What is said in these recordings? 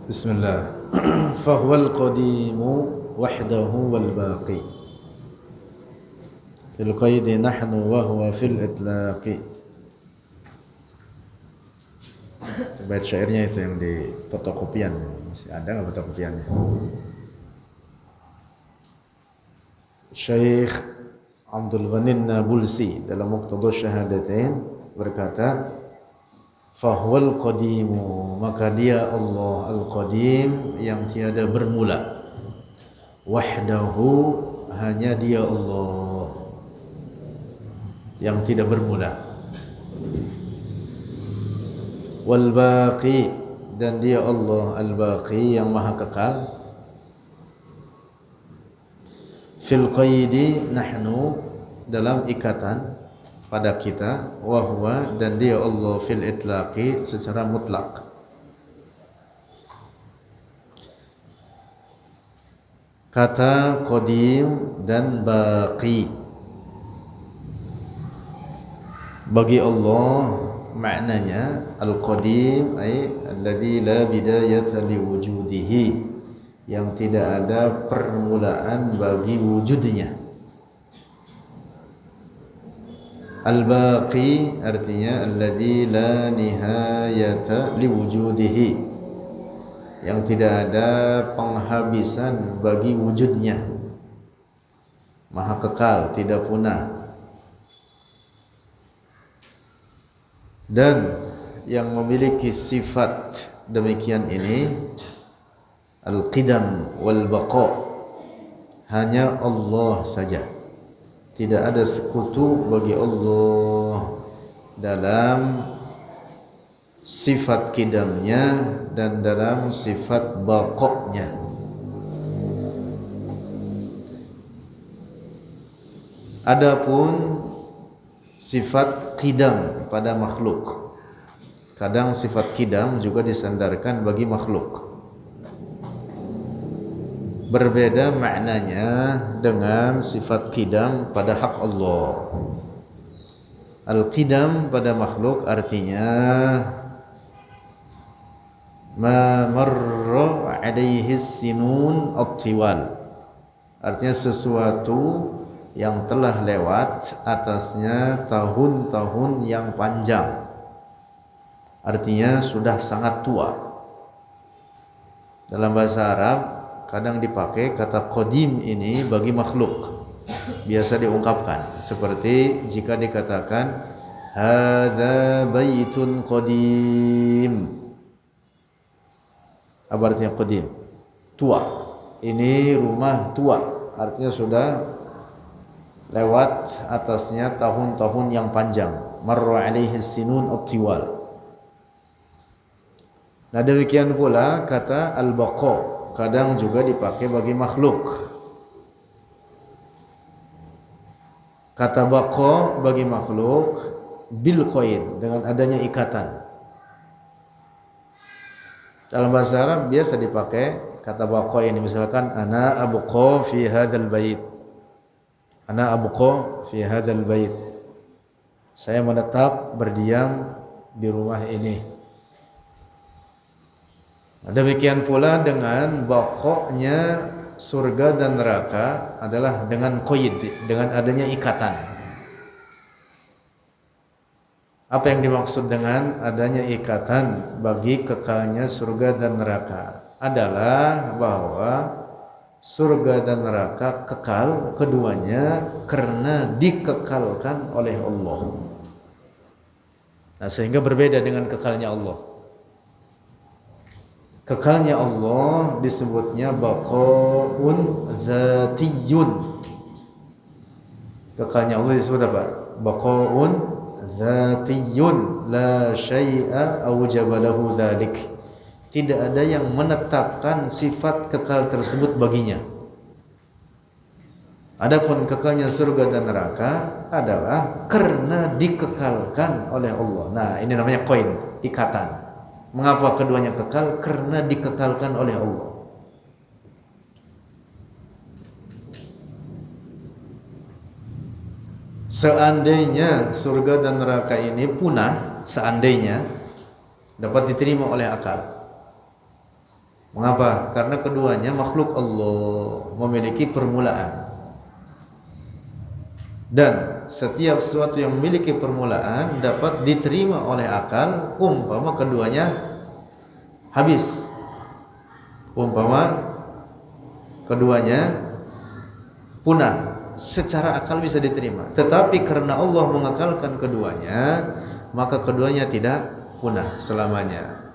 Bismillah. Fahuwal qadimu wahdahu wal baqi fil qaidi nahnu wa huwa fil itlaqi. Bait syairnya itu yang di fotokopian. Masih ada nggak fotokopiannya? Syekh Abdul Ghani Nabulsi dalam Muqtada Syahadatain berkata, fahuwal qadimu, maka dia Allah al-qadim yang tiada bermula, wahdahu, hanya dia Allah yang tidak bermula, wal baqi, dan dia Allah al-baqi yang maha kekal, fil qaidi nahnu, dalam ikatan pada kita, wa huwa, dan dia Allah fil itlaqi, secara mutlak. Kata qadim dan baqi bagi Allah maknanya al-qadim ay alladzi la bidayata li wujudihi, yang tidak ada permulaan bagi wujudnya. Al-baqi artinya alladzi la nihayata li wujudihi, yang tidak ada penghabisan bagi wujudnya, maha kekal, tidak punah. Dan yang memiliki sifat demikian ini, al-qidam wal baqa, hanya Allah saja. Tidak ada sekutu bagi Allah dalam sifat qidamnya dan dalam sifat baqa'nya. Adapun sifat qidam pada makhluk, kadang sifat qidam juga disandarkan bagi makhluk, berbeda maknanya dengan sifat qidam pada hak Allah. Al-qidam pada makhluk artinya ma marra alaihi sinun at-tiwal, artinya sesuatu yang telah lewat atasnya tahun-tahun yang panjang, artinya sudah sangat tua. Dalam bahasa Arab kadang dipakai kata qadim ini bagi makhluk, biasa diungkapkan seperti jika dikatakan hadza baitun qadim. Apa artinya qadim? Tua. Ini rumah tua, artinya sudah lewat atasnya tahun-tahun yang panjang. Marra alaihi sinun at-tiwal. Nah, demikian pula kata al-baqa kadang juga dipakai bagi makhluk. Kata baqa bagi makhluk bil qaid, dengan adanya ikatan. Dalam bahasa Arab biasa dipakai kata baqa ini, misalkan ana abqa fi hadzal bait. Ana abqa fi hadzal bait. Saya menetap berdiam di rumah ini. Demikian pula dengan baqa'nya surga dan neraka adalah dengan qaid, dengan adanya ikatan. Apa yang dimaksud dengan adanya ikatan bagi kekalnya surga dan neraka? Adalah bahwa surga dan neraka kekal keduanya karena dikekalkan oleh Allah. Nah, sehingga berbeda dengan kekalnya Allah. Kekalnya Allah disebutnya baqaun zatiyun. Kekalnya Allah disebut apa? Baqaun zatiyun, la syai'a awjaba lahu dzalik. Tidak ada yang menetapkan sifat kekal tersebut baginya. Adapun kekalnya surga dan neraka adalah karena dikekalkan oleh Allah. Nah, ini namanya qaid, ikatan. Mengapa keduanya kekal? Karena dikekalkan oleh Allah. Seandainya surga dan neraka ini punah, seandainya dapat diterima oleh akal, Mengapa? Karena keduanya makhluk Allah, memiliki permulaan. Dan setiap sesuatu yang memiliki permulaan dapat diterima oleh akal umpama keduanya habis. Umpama keduanya punah, secara akal bisa diterima. Tetapi karena Allah mengakalkan keduanya, maka keduanya tidak punah selamanya.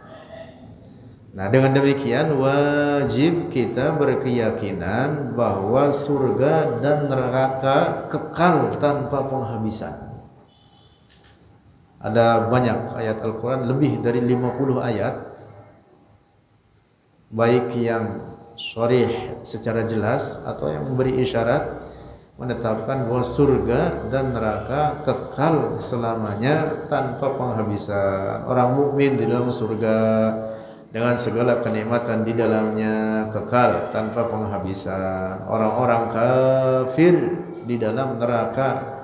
Nah, dengan demikian wajib kita berkeyakinan bahwa surga dan neraka kekal tanpa penghabisan. Ada banyak ayat Al-Quran, lebih dari 50 ayat, baik yang sharih secara jelas atau yang memberi isyarat, menetapkan bahwa surga dan neraka kekal selamanya tanpa penghabisan. Orang mukmin di dalam surga dengan segala kenikmatan di dalamnya kekal tanpa penghabisan. Orang-orang kafir di dalam neraka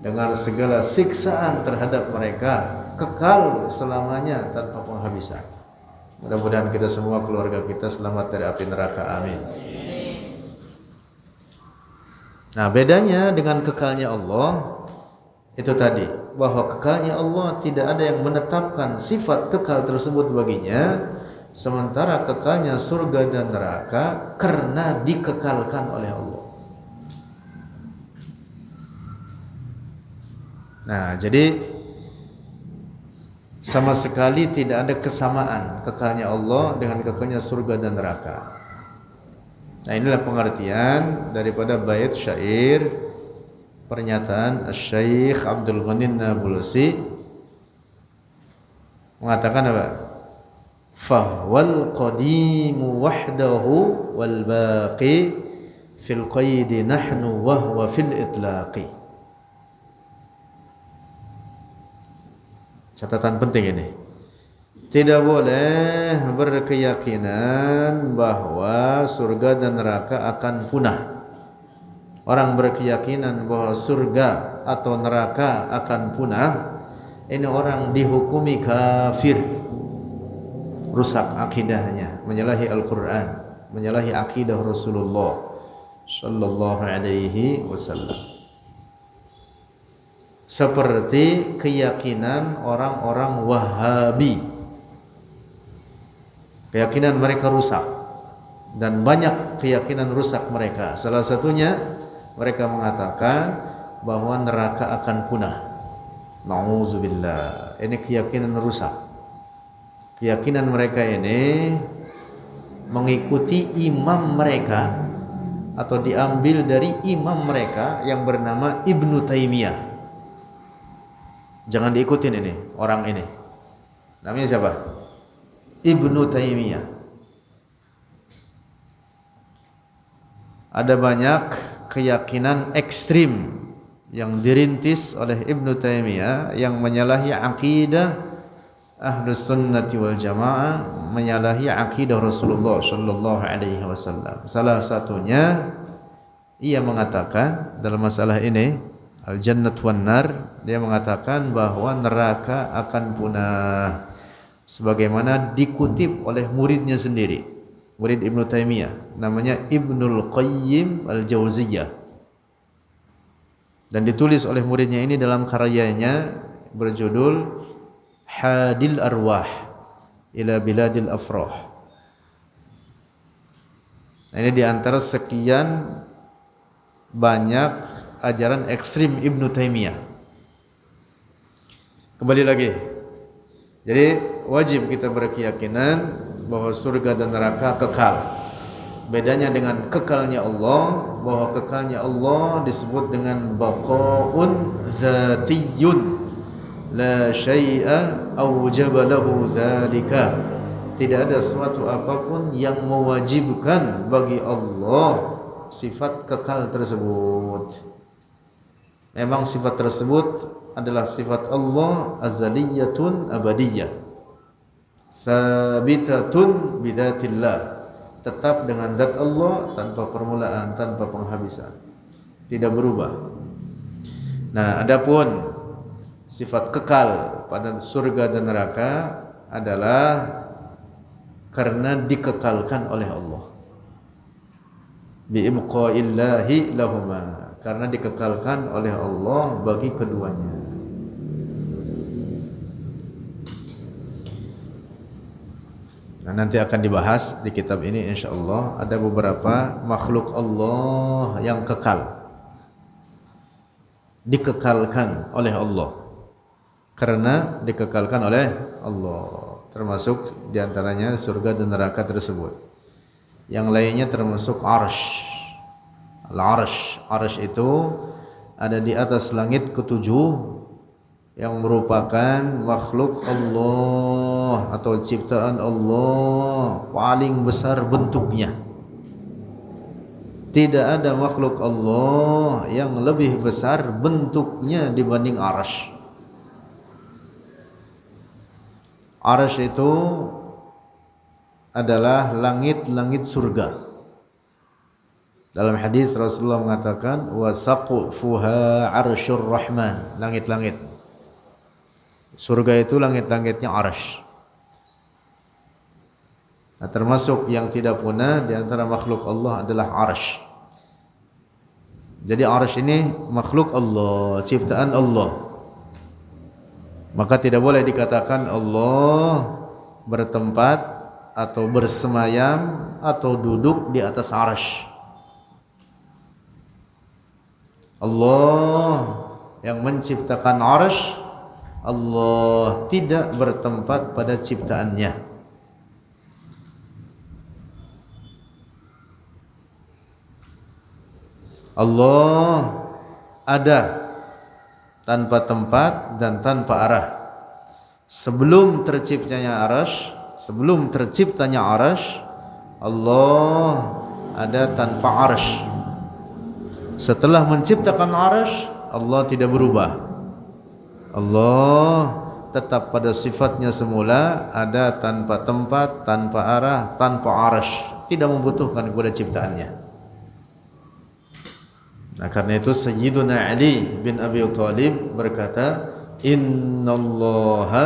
dengan segala siksaan terhadap mereka kekal selamanya tanpa penghabisan. Mudah-mudahan kita semua, keluarga kita selamat dari api neraka. Amin. Nah, bedanya dengan kekalnya Allah itu tadi, bahwa kekalnya Allah tidak ada yang menetapkan sifat kekal tersebut baginya, sementara kekalnya surga dan neraka karena dikekalkan oleh Allah. Nah, jadi sama sekali tidak ada kesamaan kekalnya Allah dengan kekalnya surga dan neraka. Nah, inilah pengertian daripada bait syair pernyataan Syekh Abdul Ghani Nabulusi, mengatakan apa? Fahwal qadimu wahdahu wal baqi fil qaidi nahnu wa huwa fil itlaqi. Catatan penting ini. Tidak boleh berkeyakinan bahwa surga dan neraka akan punah. Orang berkeyakinan bahwa surga atau neraka akan punah, ini orang dihukumi kafir, rusak akidahnya, menyalahi Al-Quran, menyalahi akidah Rasulullah sallallahu alaihi wasallam. Seperti keyakinan orang-orang Wahabi, keyakinan mereka rusak, dan banyak keyakinan rusak mereka. Salah satunya mereka mengatakan bahwa neraka akan punah. Nauzubillah. Ini keyakinan rusak. Keyakinan mereka ini mengikuti imam mereka atau diambil dari imam mereka yang bernama Ibnu Taimiyah. Jangan diikutin ini, orang ini. Namanya siapa? Ibnu Taimiyah. Ada banyak keyakinan ekstrim yang dirintis oleh Ibnu Taimiyah yang menyalahi akidah Ahlus Sunnati wal Jamaah, menyalahi akidah Rasulullah sallallahu alaihi wasallam. Salah satunya ia mengatakan dalam masalah ini Al-Jannat wan Nar, dia mengatakan bahwa neraka akan punah sebagaimana dikutip oleh muridnya sendiri, murid Ibnu Taimiyah, namanya Ibnul Qayyim Al-Jauziyah, dan ditulis oleh muridnya ini dalam karyanya berjudul Hadil Arwah ila Biladil Afrah. Nah, ini diantara sekian banyak ajaran ekstrim Ibnu Taimiyah. Kembali lagi, jadi wajib kita berkeyakinan bahwa surga dan neraka kekal. Bedanya dengan kekalnya Allah, bahwa kekalnya Allah disebut dengan baqaun zatiyun la syai'a awjaba lahu dzalika. Tidak ada sesuatu apapun yang mewajibkan bagi Allah sifat kekal tersebut. Memang sifat tersebut adalah sifat Allah azaliyatun abadiyah, sabitatun bidatillah, tetap dengan zat Allah tanpa permulaan, tanpa penghabisan, tidak berubah. Nah, adapun sifat kekal pada surga dan neraka adalah karena dikekalkan oleh Allah. Bi ibqaillahi lahuma, karena dikekalkan oleh Allah bagi keduanya. Nah, nanti akan dibahas di kitab ini insyaallah. Ada beberapa makhluk Allah yang kekal, dikekalkan oleh Allah, karena dikekalkan oleh Allah, termasuk diantaranya surga dan neraka tersebut. Yang lainnya termasuk arsy. Al-arsy, arsy itu ada di atas langit ketujuh, yang merupakan makhluk Allah atau ciptaan Allah paling besar bentuknya. Tidak ada makhluk Allah yang lebih besar bentuknya dibanding arsy. Arsy itu adalah langit-langit surga. Dalam hadis Rasulullah mengatakan wa saqfuha arsyur rahman, langit-langit surga itu langit-langitnya arsy. Nah, termasuk yang tidak punah di antara makhluk Allah adalah arsy. Jadi arsy ini makhluk Allah, ciptaan Allah. Maka tidak boleh dikatakan Allah bertempat atau bersemayam atau duduk di atas arsy. Allah yang menciptakan arsy, Allah tidak bertempat pada ciptaannya. Allah ada tanpa tempat dan tanpa arah. Sebelum terciptanya arsy, sebelum terciptanya arsy, Allah ada tanpa arsy. Setelah menciptakan arsy, Allah tidak berubah. Allah tetap pada sifatnya semula, ada tanpa tempat, tanpa arah, tanpa arsy, tidak membutuhkan kepada ciptaannya. Nah, karena itu Sayyiduna Ali bin Abi Thalib berkata, "Innallaha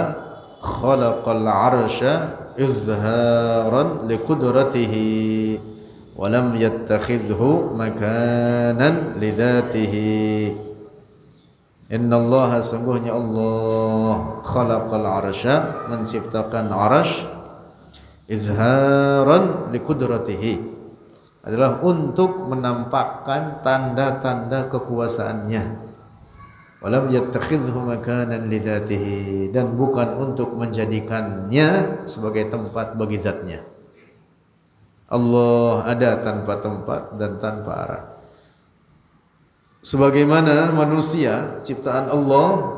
khalaqal arsya izharan liqudratihi wa lam yattakhidhu makanan lidzatihi." Innallaha, sungguhnya Allah, khalaqal arsya, menciptakan arsy, izharan liqudratihi, adalah untuk menampakkan tanda-tanda kekuasaannya. Walam yattakhidhu makanan lidzatihi, dan bukan untuk menjadikannya sebagai tempat bagi zatnya. Allah ada tanpa tempat dan tanpa arah. Sebagaimana manusia ciptaan Allah,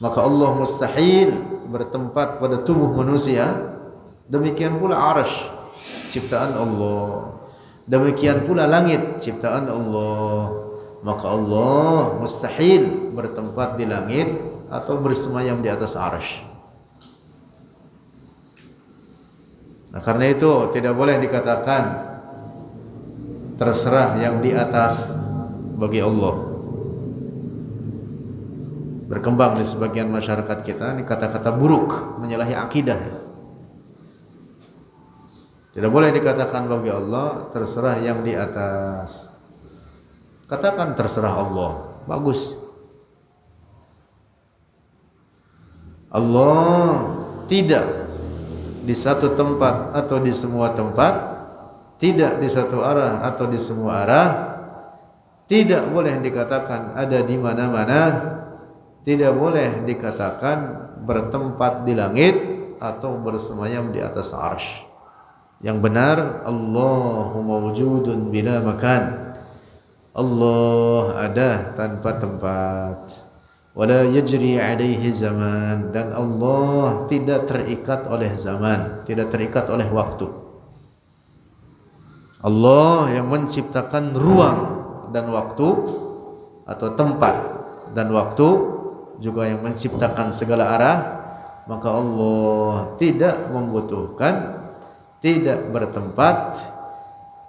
maka Allah mustahil bertempat pada tubuh manusia. Demikian pula arsy, ciptaan Allah. Demikian pula langit, ciptaan Allah. Maka Allah mustahil bertempat di langit atau bersemayam di atas arsy. Nah, karena itu tidak boleh dikatakan terserah yang di atas bagi Allah. Berkembang di sebagian masyarakat kita ini kata-kata buruk, menyalahi akidah. Tidak boleh dikatakan bagi Allah terserah yang di atas. Katakan terserah Allah, bagus. Allah tidak di satu tempat atau di semua tempat, tidak di satu arah atau di semua arah, tidak boleh dikatakan ada di mana-mana, tidak boleh dikatakan bertempat di langit atau bersemayam di atas arsy. Yang benar, Allahu mawjudun bila makan, Allah ada tanpa tempat. Wala yajri alaihi zaman, dan Allah tidak terikat oleh zaman, tidak terikat oleh waktu. Allah yang menciptakan ruang dan waktu atau tempat dan waktu, juga yang menciptakan segala arah, maka Allah tidak membutuhkan, tidak bertempat,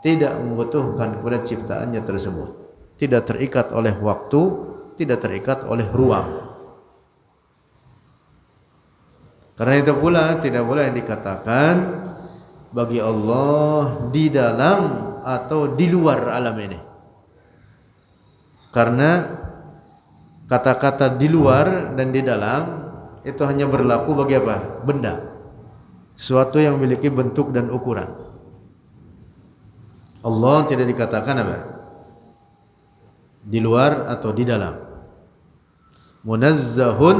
tidak membutuhkan kepada ciptaannya tersebut, tidak terikat oleh waktu, tidak terikat oleh ruang. Karena itu pula tidak boleh dikatakan bagi Allah di dalam atau di luar alam ini. Karena kata-kata di luar dan di dalam itu hanya berlaku bagi apa? Benda. Sesuatu yang memiliki bentuk dan ukuran. Allah tidak dikatakan apa? Di luar atau di dalam. Munazzahun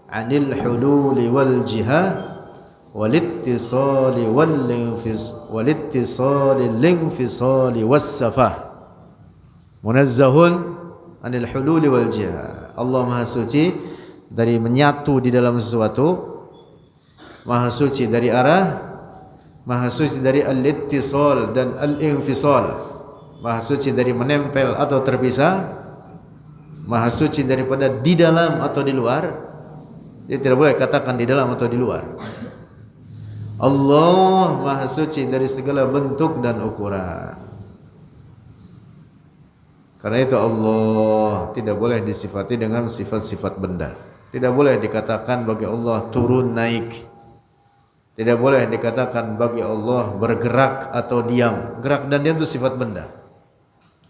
'anil hululi wal jihah walittisali linfisali wassafah. Munazzahun 'anil hululi wal jihah. Allah Maha Suci dari menyatu di dalam sesuatu, Maha Suci dari arah, Maha Suci dari al-ittisal dan al-infisal, Maha Suci dari menempel atau terpisah, Maha Suci daripada di dalam atau di luar. Dia tidak boleh katakan di dalam atau di luar. Allah Maha Suci dari segala bentuk dan ukuran. Karena itu Allah tidak boleh disifati dengan sifat-sifat benda. Tidak boleh dikatakan bagi Allah turun naik. Tidak boleh dikatakan bagi Allah bergerak atau diam. Gerak dan diam itu sifat benda.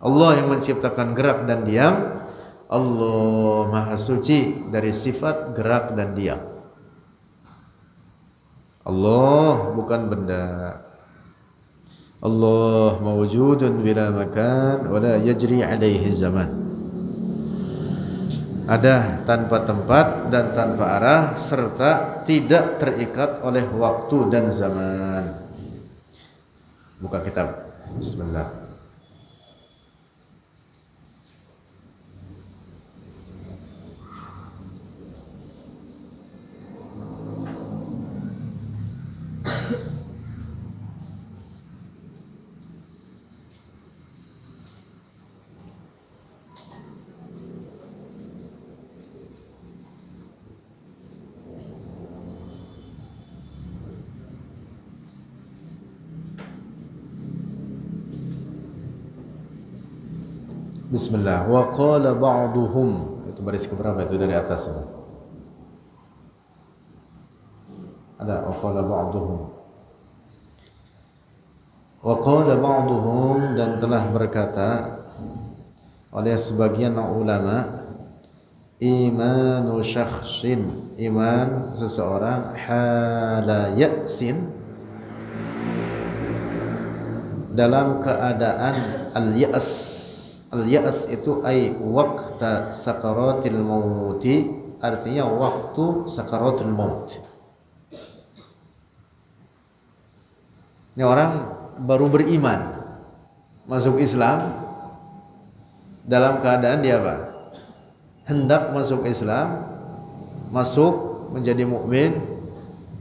Allah yang menciptakan gerak dan diam. Allah Maha Suci dari sifat gerak dan diam. Allah bukan benda. Allah mawjudun bila makan wala yajri alaihi zaman. Ada tanpa tempat dan tanpa arah serta tidak terikat oleh waktu dan zaman. Buka kitab. Bismillah. Bismillah. Wa qala ba'duhum. Itu baris keberapa itu dari atas ini? Ada wa qala ba'duhum. Wa qala ba'duhum, dan telah berkata oleh sebagian ulama, imanu syakhsin, iman seseorang hala ya'sin, dalam keadaan al-ya's. Al-ya's itu ay waqta sakaratil mauti, artinya waktu sakaratul maut. Ini orang baru beriman, masuk Islam, dalam keadaan dia apa? Hendak masuk Islam, masuk menjadi mukmin,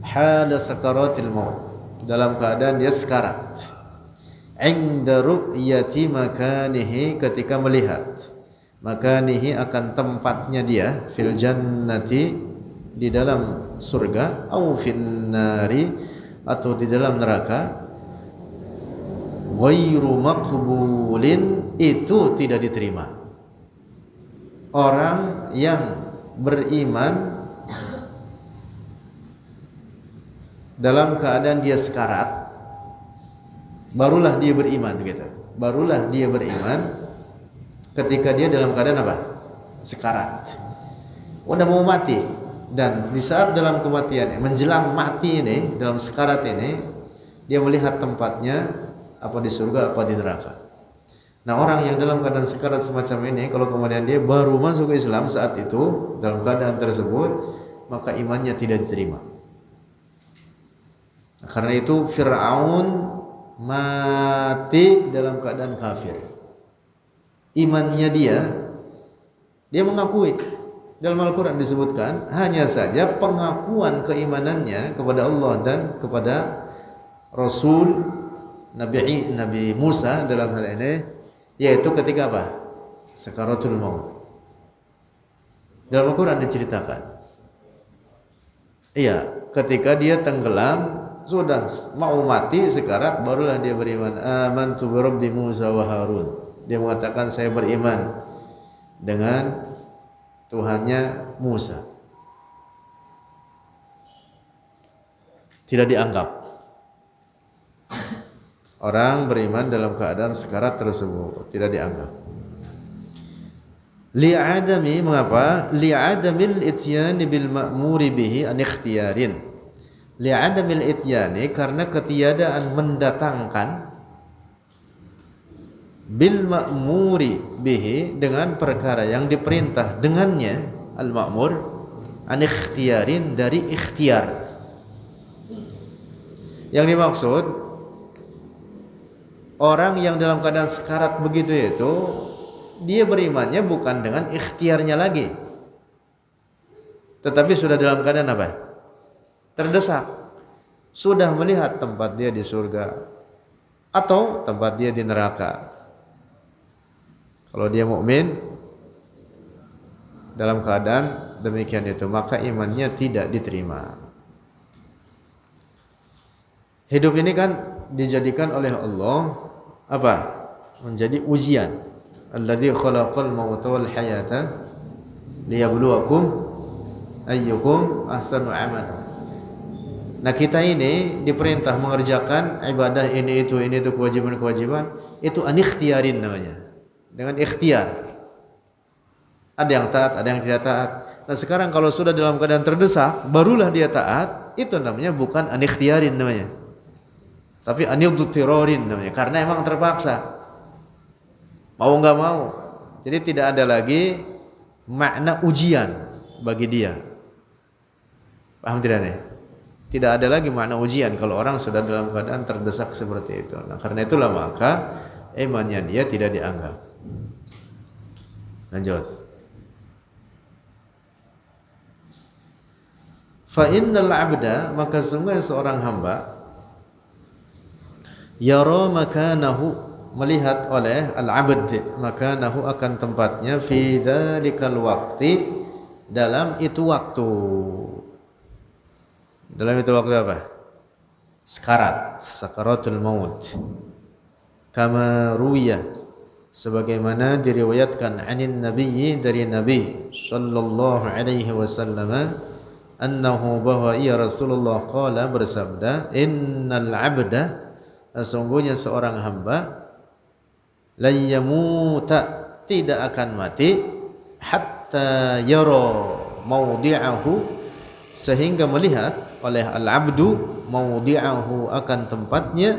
hala sakaratil maut, dalam keadaan dia sekarat. Inda ru'yati makanihi, ketika melihat makanihi akan tempatnya dia, fil jannati, di dalam surga, au fin nari, atau di dalam neraka, ghairu maqbulin, itu tidak diterima. Orang yang beriman dalam keadaan dia sekarat, barulah dia beriman gitu. Barulah dia beriman ketika dia dalam keadaan apa? Sekarat. Udah mau mati, dan di saat dalam kematian, menjelang mati ini, dalam sekarat ini, dia melihat tempatnya apa di surga apa di neraka. Nah, orang yang dalam keadaan sekarat semacam ini, kalau kemudian dia baru masuk Islam saat itu dalam keadaan tersebut, maka imannya tidak diterima. Nah, karena itu Fir'aun mati dalam keadaan kafir. Imannya dia mengakui. Dalam Al-Quran disebutkan, hanya saja pengakuan keimanannya kepada Allah dan kepada Rasul Nabi Musa dalam hal ini, yaitu ketika apa? Sakaratul maut. Dalam Al-Quran diceritakan, iya, ketika dia tenggelam, sudah mau mati sekarat, barulah dia beriman. Amantu bi Rabbi Musa wa Harun. Dia mengatakan, saya beriman dengan Tuhannya Musa. tidak dianggap. Orang beriman dalam keadaan sekarat tersebut tidak dianggap. Li'adami, mengapa? Li'adamil ityani bil ma'muri bihi an ikhtiyarin. Li'adamil ityani, karena ketiadaan mendatangkan bil ma'muri bihi, dengan perkara yang diperintah dengannya, al ma'mur, an ikhtiyarin, dari ikhtiar. Yang dimaksud, orang yang dalam keadaan sekarat begitu itu, dia berimannya bukan dengan ikhtiarnya lagi, tetapi sudah dalam keadaan apa? Terdesak. Sudah melihat tempat dia di surga atau tempat dia di neraka. Kalau dia mukmin dalam keadaan demikian itu, maka imannya tidak diterima. Hidup ini kan dijadikan oleh Allah apa? Menjadi ujian. Alladzi khalaqal mauta wal hayata liyabluwakum ayyukum ahsanu amala. Nah, kita ini diperintah mengerjakan ibadah ini itu kewajiban-kewajiban, itu anikhtiyarin namanya. Dengan ikhtiar. Ada yang taat, ada yang tidak taat. Nah, sekarang kalau sudah dalam keadaan terdesak, barulah dia taat, itu namanya bukan anikhtiyarin namanya. Tapi anidhtirorin namanya, karena emang terpaksa. Mau nggak mau. Jadi tidak ada lagi makna ujian bagi dia. Paham tidak nih? Tidak ada lagi makna ujian kalau orang sudah dalam keadaan terdesak seperti itu. Nah, karena itulah maka imannya dia tidak dianggap. Lanjut. Fa innal 'abda, maka sungguh seorang hamba, yara makanahu, melihat oleh al-'abd makanahu, akan tempatnya, fi dzalikal waqti, dalam itu waktu. Dalam itu waktu apa? Sekarat, sakaratul maut. Kama ruwiya, sebagaimana diriwayatkan anin nabiyyi, dari nabi sallallahu alaihi wasallam, annahu, bahwa ia Rasulullah qala, bersabda, innal 'abda, sesungguhnya seorang hamba, la yamuta, tidak akan mati, hatta yara mawdi'ahu, sehingga melihat oleh al-'abdu mawdi'ahu, akan tempatnya,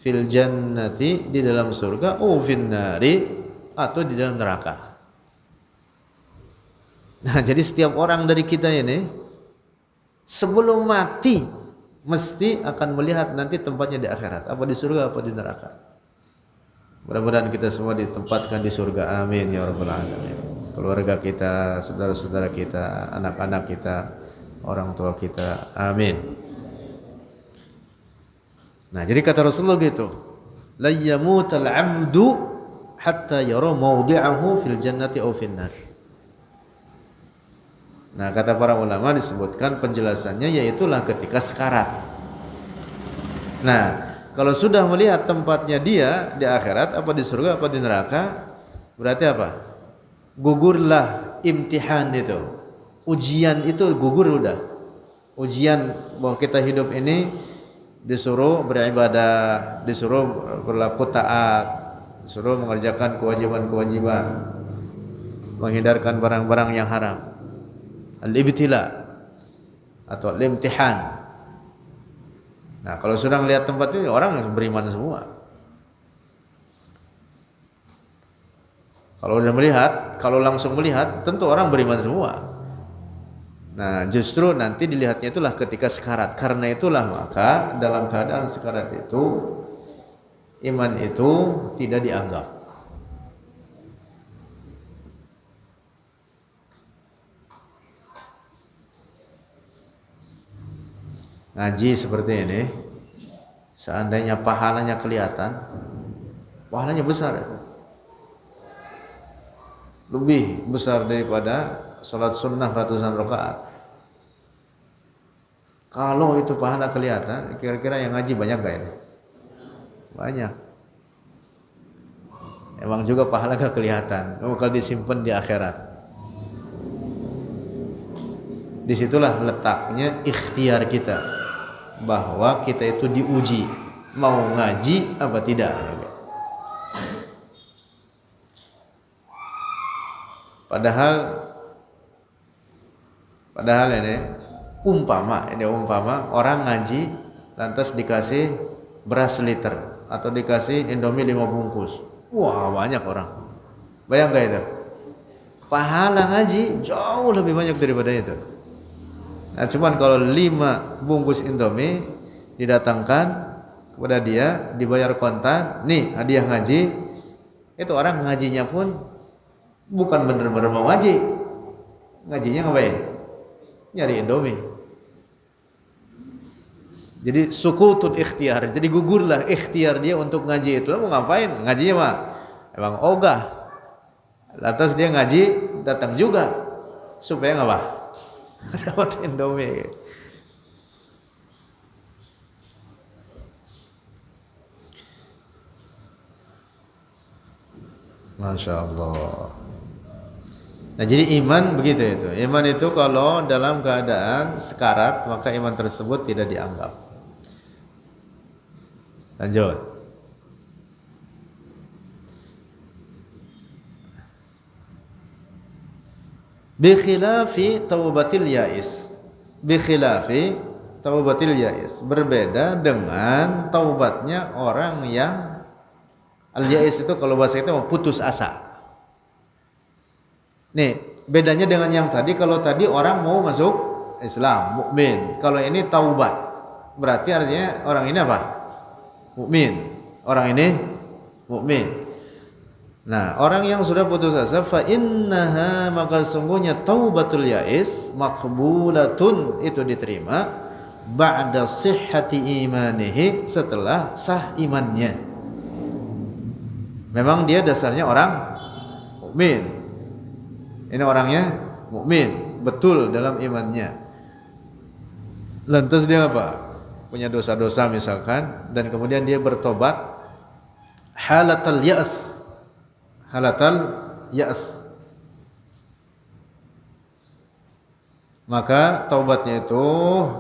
fil jannati, di dalam surga, fil nari, atau di dalam neraka. Nah, jadi setiap orang dari kita ini sebelum mati mesti akan melihat nanti tempatnya di akhirat, apa di surga apa di neraka. Mudah-mudahan kita semua ditempatkan di surga, amin ya rabbal alamin. Keluarga kita, saudara-saudara kita, anak-anak kita, orang tua kita, amin. Nah, jadi kata Rasulullah gitu, la yamutal 'abdu hatta yara mawdi'ahu fil jannati aw fin nar. Nah, kata para ulama disebutkan penjelasannya, yaitulah ketika sekarat. Nah, kalau sudah melihat tempatnya dia di akhirat, apa di surga apa di neraka, berarti apa? Gugurlah imtihan itu. Ujian itu gugur udah. Ujian bahwa kita hidup ini disuruh beribadah, disuruh berlaku taat, disuruh mengerjakan kewajiban-kewajiban, menghindarkan barang-barang yang haram. Al-ibtila atau al-imtihan. Nah, kalau sudah melihat tempat ini, orang beriman semua. Kalau sudah melihat, kalau langsung melihat, tentu orang beriman semua. Nah, justru nanti dilihatnya itulah ketika sekarat. Karena itulah maka dalam keadaan sekarat itu, iman itu tidak dianggap. Ngaji seperti ini, seandainya pahalanya kelihatan, pahalanya besar, lebih besar daripada sholat sunnah ratusan rakaat. Kalau itu pahala kelihatan, kira-kira yang ngaji banyak gak ini? Banyak. Emang juga pahala gak kelihatan, bakal disimpan di akhirat. Disitulah letaknya ikhtiar kita. bahwa kita itu diuji mau ngaji apa tidak. Padahal ini umpama orang ngaji lantas dikasih beras liter atau dikasih Indomie 5 bungkus. Wah, banyak orang. Bayang gak itu? Pahala ngaji jauh lebih banyak daripada itu. Nah, cuman kalau 5 bungkus Indomie didatangkan kepada dia, dibayar kontan, nih hadiah ngaji, itu orang ngajinya pun bukan bener-bener mau ngaji. Ngajinya ngapain? Nyari Indomie. Jadi sukutun ikhtiar, jadi gugurlah ikhtiar dia untuk ngaji itu. Mau ngapain? Ngajinya mah emang ogah. Lantas dia ngaji datang juga supaya ngapa? Dapat Indomie. Masya Allah. Nah, jadi iman begitu itu. Iman itu kalau dalam keadaan sekarat maka iman tersebut tidak dianggap. Lanjut. Bikhilafi taubatil ya'is. Bikhilafi taubatil ya'is. Berbeda dengan taubatnya orang yang al-ya'is itu kalau bahasa kita putus asa. Nih, bedanya dengan yang tadi, kalau tadi orang mau masuk Islam, mukmin. Kalau ini taubat. Berarti artinya orang ini apa? Mukmin. Orang ini mukmin. Nah, orang yang sudah putus asa, fa innaha, maka sungguhnya taubatul ya'is maqbulatun, itu diterima ba'da sihhati imanihi, setelah sah imannya. Memang dia dasarnya orang mukmin. Ini orangnya mukmin, betul dalam imannya. Lantas dia apa? Punya dosa-dosa misalkan, dan kemudian dia bertobat halatal ya'as. Halatal ya'as. Maka taubatnya itu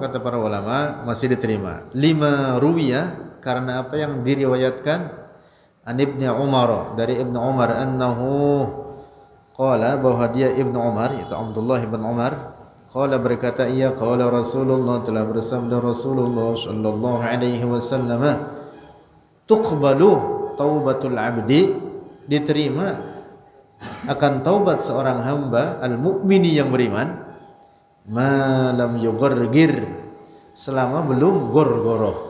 kata para ulama masih diterima. 5 ruwiyah, karena apa yang diriwayatkan an Ibnu Umar, dari Ibnu Umar, annahu qala, bahwa dia Ibnu Umar, yaitu Abdullah bin Umar, qala berkata, ia qala Rasulullah, telah bersabda Rasulullah sallallahu alaihi wasallam, tuqbalu taubatul abdi, diterima akan taubat seorang hamba al-mukmini yang beriman, ma lam yughargir, selama belum gorgoroh.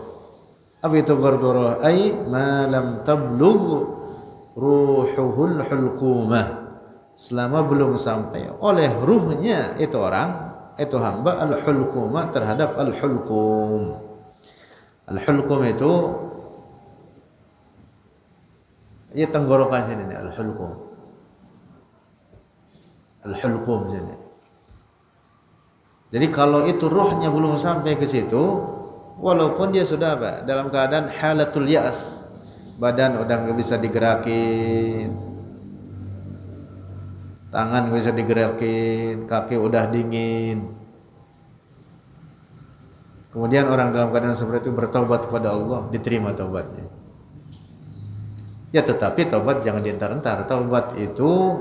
Apa itu gorgoroh? Ai ma lam tablugh ruhuhul hulqumah, selama belum sampai oleh ruhnya itu orang, itu hamba, al-hulqumah, terhadap al-hulqum. Al-hulqum itu ya tenggorokan sini nih, al-hulqum. Al-hulqum sini. Jadi kalau itu ruhnya belum sampai ke situ, walaupun dia sudah apa? Dalam keadaan halatul ya'as, badan udah nggak bisa digerakin, tangan nggak bisa digerakin, kaki udah dingin. Kemudian orang dalam keadaan seperti itu bertobat kepada Allah, diterima taubatnya. Ya, tetapi taubat jangan dientar-entar. Taubat itu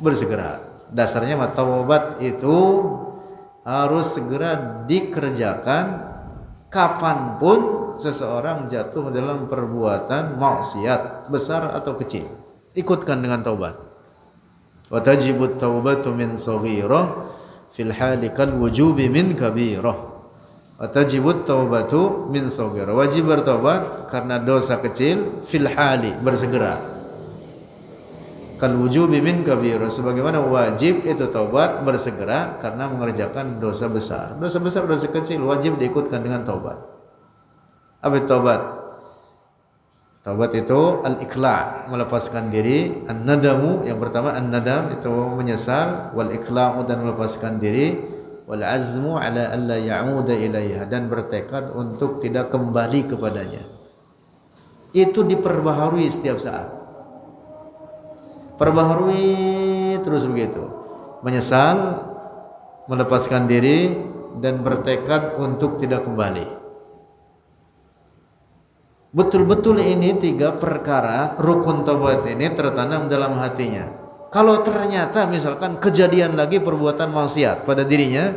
bersegera. Dasarnya mah taubat itu harus segera dikerjakan kapanpun seseorang jatuh dalam perbuatan maksiat besar atau kecil. Ikutkan dengan taubat. Wa tajibut taubatu min saghirah fil hali kal wujubi min kabirah. Wa tajibut taubatu min saghirah. Wajib bertobat karena dosa kecil, fil hali, bersegera. Kal wujubi min kabirah, sebagaimana wajib itu taubat bersegera karena mengerjakan dosa besar. Dosa besar, dosa kecil wajib diikutkan dengan taubat. Apa taubat? Taubat itu al-iqla', melepaskan diri, an-nadamu, yang pertama an-nadam itu menyesal, wal iqla'u, dan melepaskan diri, wal azmu ala alla ya'uda ilaiha, dan bertekad untuk tidak kembali kepadanya. Itu diperbaharui setiap saat. Perbaharui terus begitu. Menyesal, melepaskan diri, dan bertekad untuk tidak kembali. betul-betul ini 3 perkara rukun taubat ini tertanam dalam hatinya. Kalau ternyata misalkan kejadian lagi perbuatan maksiat pada dirinya,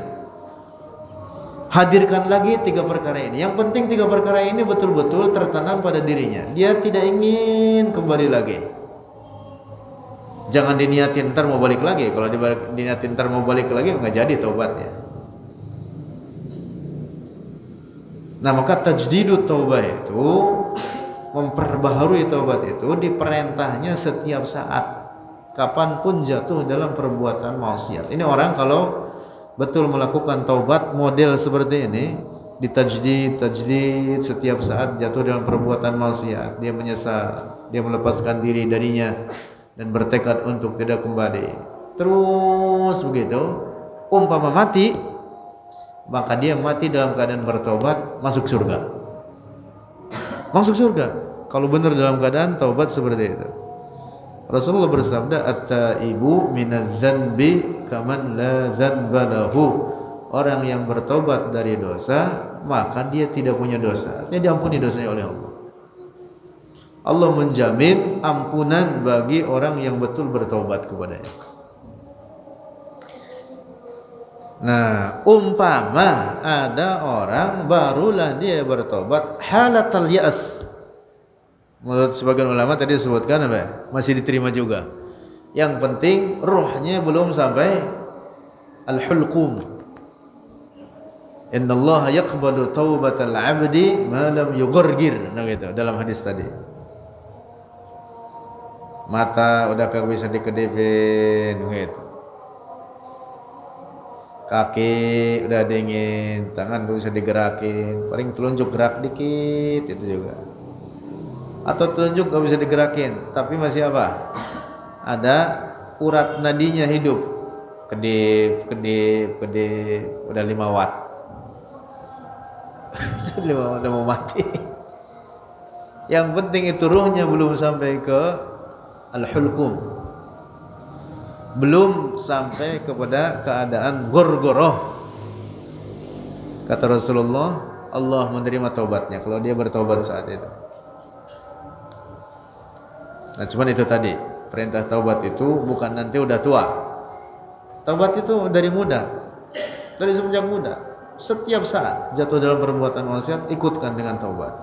hadirkan lagi 3 perkara ini. Yang penting 3 perkara ini betul-betul tertanam pada dirinya. Dia tidak ingin kembali lagi. Jangan diniatin ntar mau balik lagi. Kalau diniatin ntar mau balik lagi nggak jadi taubatnya. Nah, maka tajdidut taubah itu, memperbaharui taubat itu diperintahnya setiap saat, kapanpun jatuh dalam perbuatan maksiat. Ini orang kalau betul melakukan taubat model seperti ini, ditajdid setiap saat jatuh dalam perbuatan maksiat, dia menyesal, dia melepaskan diri darinya dan bertekad untuk tidak kembali. Terus begitu, umpama mati, maka dia mati dalam keadaan bertobat, masuk surga. Masuk surga kalau benar dalam keadaan taubat seperti itu. Rasulullah bersabda, at-taibu minadz-dzanbi kaman la dzanba lahu. Orang yang bertobat dari dosa, maka dia tidak punya dosa. Dia diampuni dosanya oleh Allah. Allah menjamin ampunan bagi orang yang betul bertobat kepadanya. Nah, umpama ada orang barulah dia bertobat halatal ya'as. Menurut sebagian ulama tadi disebutkan apa? Masih diterima juga. Yang penting ruhnya belum sampai al-hulqum. Innallaha yaqbalu taubatal 'abdi ma lam yughargir. Nah gitu dalam hadis tadi. Mata udah kagak bisa dikedipin gitu. Kaki udah dingin, tangan gak bisa digerakin, paling telunjuk gerak dikit itu juga. Atau telunjuk gak bisa digerakin, tapi masih apa? Ada urat nadinya hidup, kedip, udah 5 watt. 5 watt udah mau mati. Yang penting itu ruhnya belum sampai ke al-hulqum, belum sampai kepada keadaan gorgoroh. Kata Rasulullah, Allah menerima taubatnya kalau dia bertobat saat itu. Nah, cuman itu tadi, perintah taubat itu bukan nanti udah tua. Taubat itu dari muda, dari semenjak muda. Setiap saat jatuh dalam perbuatan maksiat, ikutkan dengan taubat.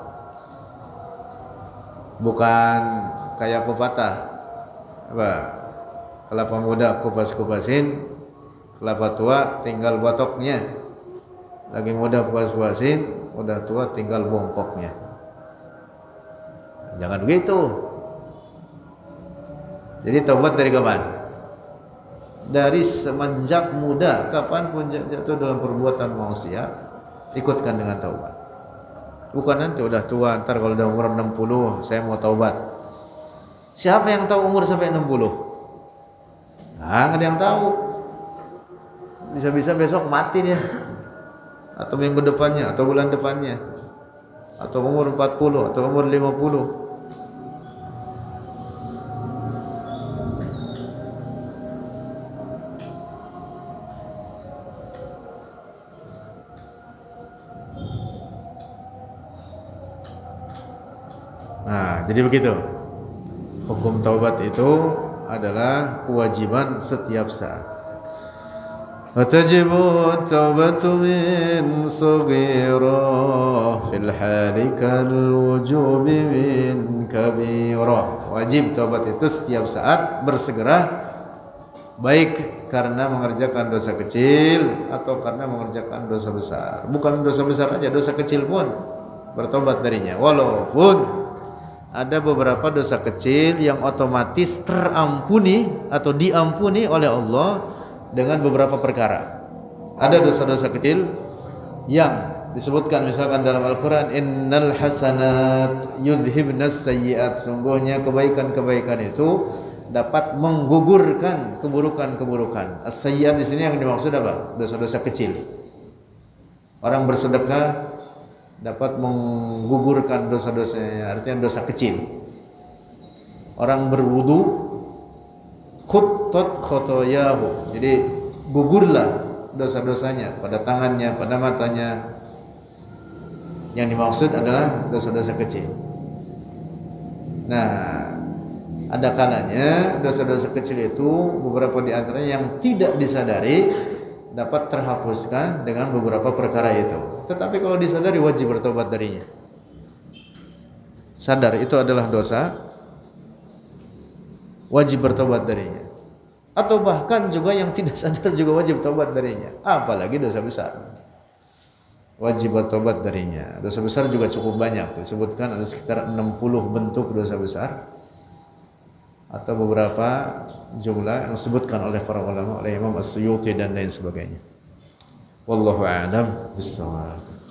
Bukan kayak pepatah apa, kelapa muda kupas-kupasin, kelapa tua tinggal batoknya. Lagi muda kupas-kupasin, udah tua tinggal bongkoknya. Jangan begitu. Jadi taubat dari kapan? Dari semenjak muda, kapanpun jatuh dalam perbuatan maksiat, ikutkan dengan taubat. Bukan nanti udah tua, ntar kalau udah umur 60 saya mau taubat. Siapa yang tahu umur sampai 60? Nah, nggak ada yang tahu. Bisa-bisa besok mati dia, atau minggu depannya, atau bulan depannya, atau umur 40, atau umur 50. Nah, jadi begitu. Hukum taubat itu adalah kewajiban setiap saat. Watajibu taubatu min saghira fil hali kal wujubi min kabira. Wajib taubat itu setiap saat bersegera, baik karena mengerjakan dosa kecil atau karena mengerjakan dosa besar. Bukan dosa besar aja, dosa kecil pun bertobat darinya. Walaupun ada beberapa dosa kecil yang otomatis terampuni atau diampuni oleh Allah dengan beberapa perkara. Ada dosa-dosa kecil yang disebutkan misalkan dalam Al-Quran, innal hasanat yudhibnas sayyiat, sungguhnya kebaikan-kebaikan itu dapat menggugurkan keburukan-keburukan. As-sayyiat di sini yang dimaksud apa? Dosa-dosa kecil. Orang bersedekah dapat menggugurkan dosa-dosanya, artinya dosa kecil. Orang berwudu, khuttat khotoyahu, jadi gugurlah dosa-dosanya pada tangannya, pada matanya. Yang dimaksud adalah dosa-dosa kecil. Nah, ada kalanya dosa-dosa kecil itu beberapa di antaranya yang tidak disadari dapat terhapuskan dengan beberapa perkara itu. Tetapi kalau disadari wajib bertobat darinya. Sadar itu adalah dosa, wajib bertobat darinya. Atau bahkan juga yang tidak sadar juga wajib tobat darinya. Apalagi dosa besar, wajib bertobat darinya. Dosa besar juga cukup banyak, disebutkan ada sekitar 60 bentuk dosa besar atau beberapa jumlah yang disebutkan oleh para ulama, oleh Imam As-Suyuti dan lain sebagainya. Wallahu a'lam bishawab.